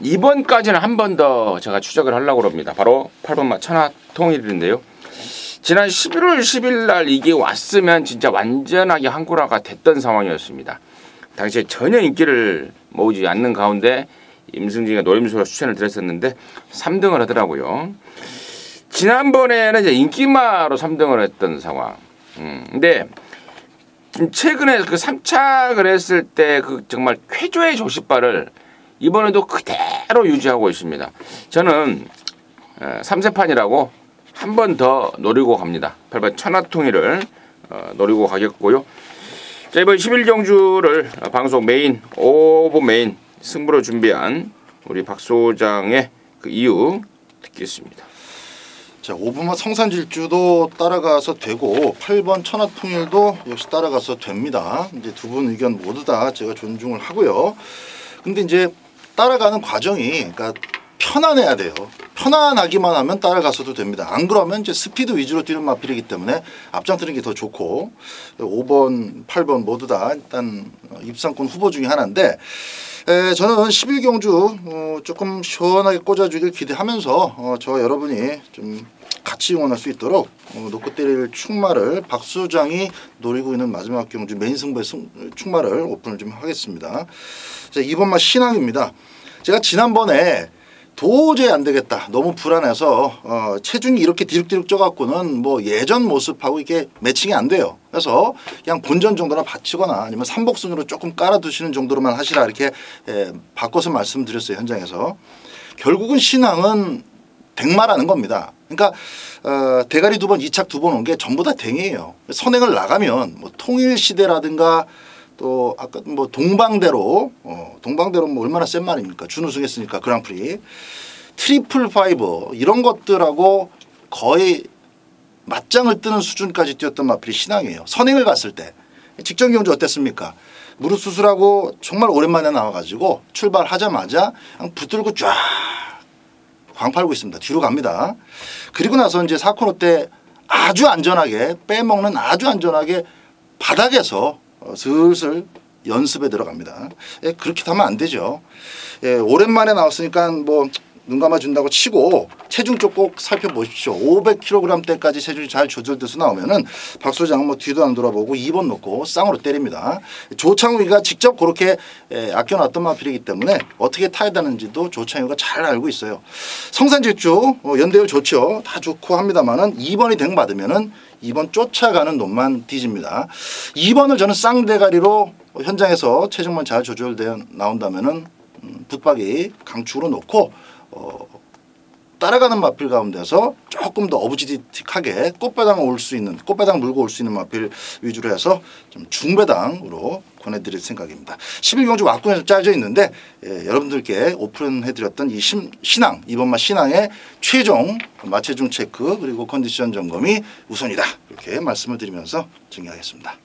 2번까지는 한 번 더 제가 추적을 하려고 합니다. 바로 8번마 천하통일인데요. 지난 11월 10일 날 이게 왔으면 진짜 완전하게 한구라가 됐던 상황이었습니다. 당시에 전혀 인기를 모으지 않는 가운데 임승진이가 노림수로 추천을 드렸었는데 3등을 하더라고요. 지난번에는 이제 인기마로 3등을 했던 상황. 근데 최근에 그 3착을 했을 때 그 정말 쾌조의 조시발을 이번에도 그대로 유지하고 있습니다. 저는 3세판이라고 한 번 더 노리고 갑니다. 8번 천하통일을 노리고 가겠고요. 자, 이번 11경주를 방송 메인, 오버 메인 승부로 준비한 우리 박 소장의 그 이유 듣겠습니다. 자, 5번마 성산질주도 따라가서 되고 8번 천하통일도 역시 따라가서 됩니다. 이제 두 분 의견 모두 다 제가 존중을 하고요. 근데 이제 따라가는 과정이 그러니까 편안해야 돼요. 편안하기만 하면 따라가서도 됩니다. 안 그러면 이제 스피드 위주로 뛰는 마필이기 때문에 앞장 뜨는 게 더 좋고 5번, 8번 모두 다 일단 입상권 후보 중에 하나인데 저는 11경주 조금 시원하게 꽂아주길 기대하면서 저 여러분이 좀 같이 응원할 수 있도록 놓고 때릴 축마를 박 소장이 노리고 있는 마지막 경주 메인 승부의 축마를 오픈을 좀 하겠습니다. 자, 2번마 신앙입니다. 제가 지난번에 도저히 안 되겠다. 너무 불안해서 체중이 이렇게 디룩디룩 쪄갖고는 뭐 예전 모습하고 이게 매칭이 안 돼요. 그래서 그냥 본전 정도나 받치거나 아니면 삼복순으로 조금 깔아두시는 정도로만 하시라 이렇게 바꿔서 말씀드렸어요. 현장에서. 결국은 신앙은 댕마라는 겁니다. 그러니까 대가리 2번, 2착 2번 온 게 전부 다 댕이에요. 선행을 나가면 뭐 통일시대라든가 또 아까 뭐 동방대로 뭐 얼마나 센 말입니까? 준우승했으니까 그랑프리 트리플 파이버 이런 것들하고 거의 맞짱을 뜨는 수준까지 뛰었던 마필이 신앙이에요. 선행을 갔을 때 직전 경주 어땠습니까? 무릎 수술하고 정말 오랜만에 나와가지고 출발하자마자 그냥 붙들고 쫙 광팔고 있습니다. 뒤로 갑니다. 그리고 나서 이제 4코너 때 아주 안전하게 빼먹는 아주 안전하게 바닥에서 슬슬 연습에 들어갑니다. 그렇게 하면 안 되죠. 오랜만에 나왔으니까 뭐 눈 감아준다고 치고 체중 쪽 꼭 살펴보십시오. 500kg대까지 체중이 잘 조절돼서 나오면은 박 소장은 뭐 뒤도 안 돌아보고 2번 놓고 쌍으로 때립니다. 조창우이가 직접 그렇게 아껴놨던 마필이기 때문에 어떻게 타야 되는지도 조창우가 잘 알고 있어요. 성산질주 연대율 좋죠. 다 좋고 합니다만은 2번이 댕 받으면은 2번 쫓아가는 놈만 뒤집니다. 2번을 저는 쌍대가리로 현장에서 체중만 잘 조절되어 나온다면은 붙박이 강축으로 놓고 따라가는 마필 가운데서 조금 더 어부지틱하게 꽃배당 올 수 있는 꽃배당 물고 올 수 있는 마필 위주로 해서 좀 중배당으로 권해드릴 생각입니다. 11경주 왁구에서 짜져 있는데 여러분들께 오픈해드렸던 이 신앙 2번마 신앙의 최종 마체중 체크 그리고 컨디션 점검이 우선이다 이렇게 말씀을 드리면서 정리하겠습니다.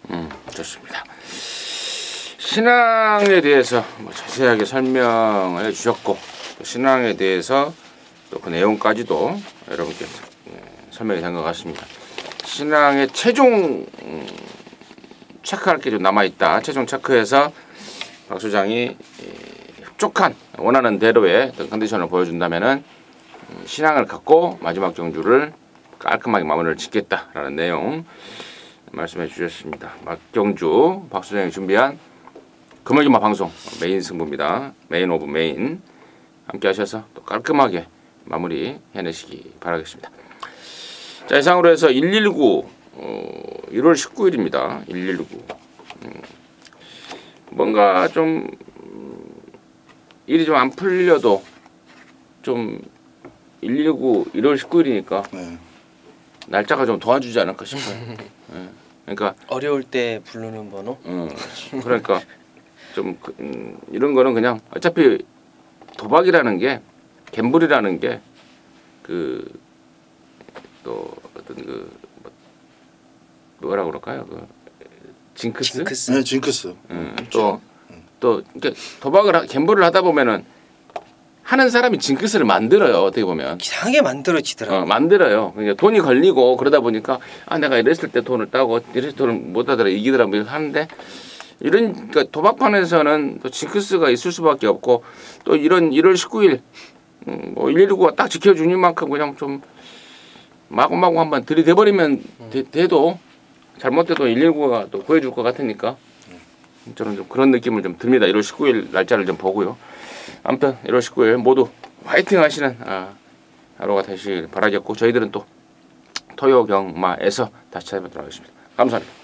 좋습니다. 신앙에 대해서 뭐 자세하게 설명을 해주셨고 또 신앙에 대해서 또 그 내용까지도 여러분께 설명이 된 것 같습니다. 신앙의 최종 체크할 게 좀 남아있다. 최종 체크해서 박 소장이 흡족한 원하는 대로의 어떤 컨디션을 보여준다면은 신앙을 갖고 마지막 경주를 깔끔하게 마무리를 짓겠다라는 내용 말씀해 주셨습니다. 막경주 박 소장이 준비한 금요일마 방송 메인 승부입니다. 메인 오브 메인 함께 하셔서 또 깔끔하게 마무리 해내시기 바라겠습니다. 자, 이상으로 해서 119 1월 19일입니다. 119 뭔가 좀 일이 좀 안 풀려도 좀 119 1월 19일이니까 날짜가 좀 도와주지 않을까 싶어요. 네. 그러니까 어려울 때 부르는 번호. 그러니까 좀 이런 거는 그냥 어차피 도박이라는 게 갬블이라는 게 그 또 어떤 그 뭐라 그럴까요? 그 징크스? 징크스. 네, 징크스. 또 이렇게 갬블을 하다 보면은 하는 사람이 징크스를 만들어요. 어떻게 보면 이상하게 만들어지더라고. 만들어요. 그러니까 돈이 걸리고 그러다 보니까 내가 이랬을 때 돈을 따고 이랬을 때 돈을 못 따더라 이기더라 뭐 하는데 이런 그러니까 도박판에서는 또 징크스가 있을 수밖에 없고 또 이런 1월 19일 뭐 119가 딱 지켜주니만큼 그냥 좀 마구마구 한번 들이대버리면 돼도 잘못돼도 119가 또 구해줄 것 같으니까 저는 좀 그런 느낌을 좀 듭니다. 1월 19일 날짜를 좀 보고요. 아무튼 1월 19일 모두 화이팅 하시는 하루가 되시길 바라겠고 저희들은 또 토요경마에서 다시 찾아뵙도록 하겠습니다. 감사합니다.